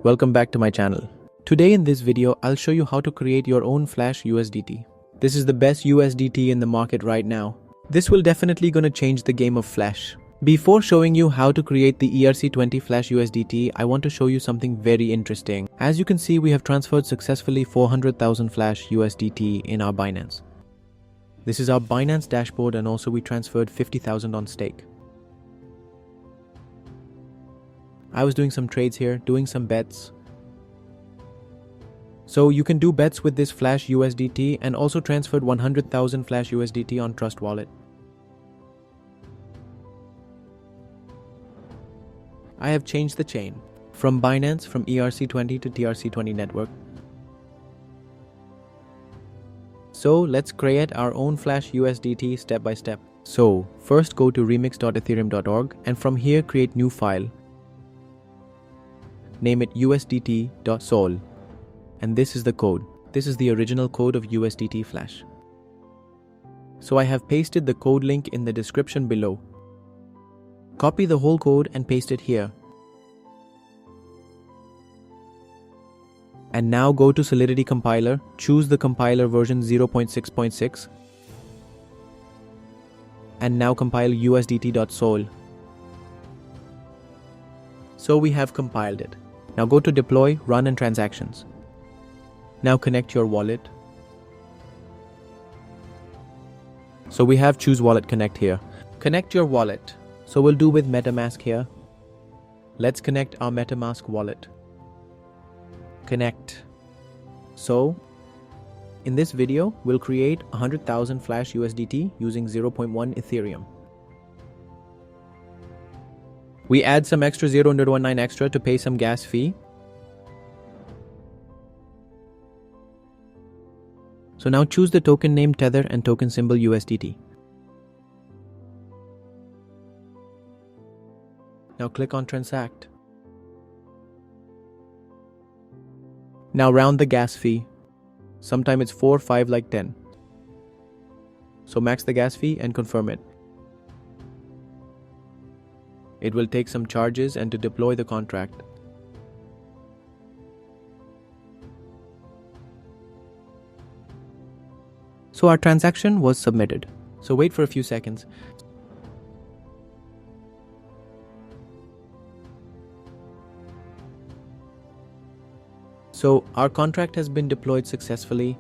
Welcome back to my channel. Today in this video, I'll show you how to create your own Flash USDT. This is the best USDT in the market right now. This will definitely gonna change the game of Flash. Before showing you how to create the ERC20 Flash USDT, I want to show you something very interesting. As you can see, we have transferred successfully 400,000 Flash USDT in our Binance. This is our Binance dashboard, and also we transferred 50,000 on stake. I was doing some trades here, doing some bets. So you can do bets with this Flash USDT, and also transferred 100,000 Flash USDT on Trust Wallet. I have changed the chain from Binance from ERC20 to TRC20 network. So let's create our own Flash USDT step by step. So first go to remix.ethereum.org, and from here create new file. Name it USDT.sol, and this is the code. This is the original code of USDT Flash. So I have pasted the code link in the description below. Copy the whole code and paste it here. And now go to Solidity compiler, choose the compiler version 0.6.6, and now compile USDT.sol. So we have compiled it. Now go to deploy, run and transactions. Now connect your wallet. So we have choose wallet connect here. Connect your wallet. So we'll do with MetaMask here. Let's connect our MetaMask wallet. Connect. So in this video, we'll create 100,000 Flash USDT using 0.1 Ethereum. We add some extra 0.19 extra to pay some gas fee. So now choose the token name Tether and token symbol USDT. Now click on transact. Now round the gas fee. Sometime it's 4, 5 like 10. So max the gas fee and confirm it. It will take some charges and to deploy the contract. So our transaction was submitted. So wait for a few seconds. So our contract has been deployed successfully.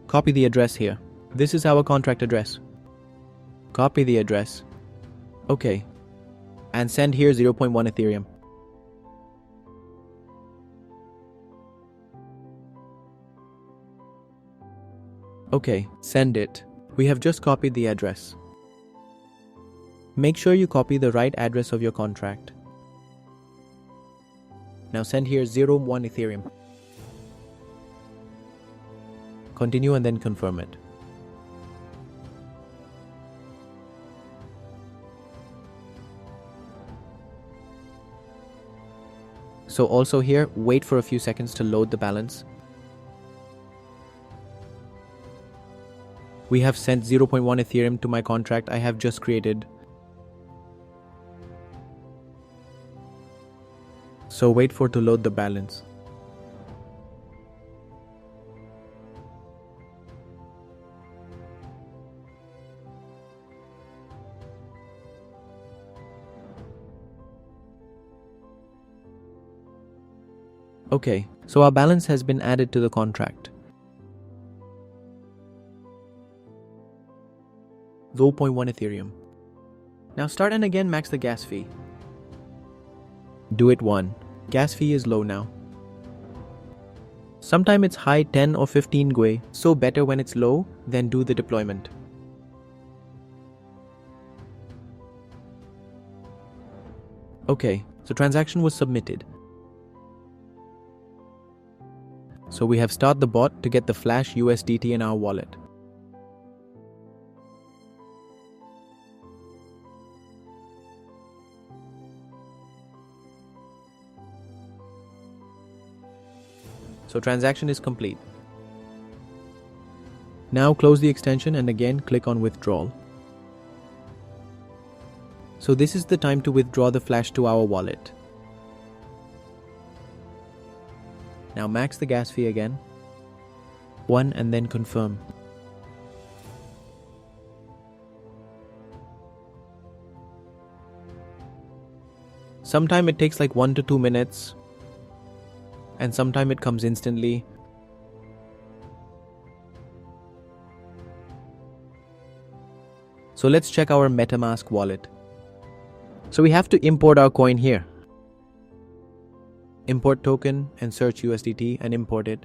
Copy the address here. This is our contract address. Copy the address. Okay. And send here 0.1 Ethereum. Okay, send it. We have just copied the address. Make sure you copy the right address of your contract. Now send here 0.1 Ethereum. Continue and then confirm it. So also here, wait for a few seconds to load the balance. We have sent 0.1 Ethereum to my contract I have just created. So wait for to load the balance. Okay, so our balance has been added to the contract. 0.1 Ethereum. Now start and again max the gas fee. Do it 1. Gas fee is low now. Sometime it's high 10 or 15 GUI, so better when it's low, then do the deployment. Okay, so transaction was submitted. So we have started the bot to get the Flash USDT in our wallet. So transaction is complete. Now close the extension and again click on withdrawal. So this is the time to withdraw the Flash to our wallet. Now max the gas fee again. 1 and then confirm. Sometime it takes like 1 to 2 minutes. And sometime it comes instantly. So let's check our MetaMask wallet. So we have to import our coin here. Import token and search USDT and import it.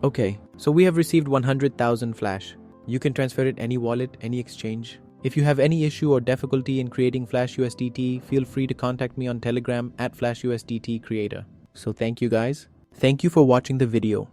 Okay, so we have received 100,000 Flash. You can transfer it any wallet, any exchange. If you have any issue or difficulty in creating Flash USDT, feel free to contact me on Telegram @FlashUSDT Creator. So thank you guys. Thank you for watching the video.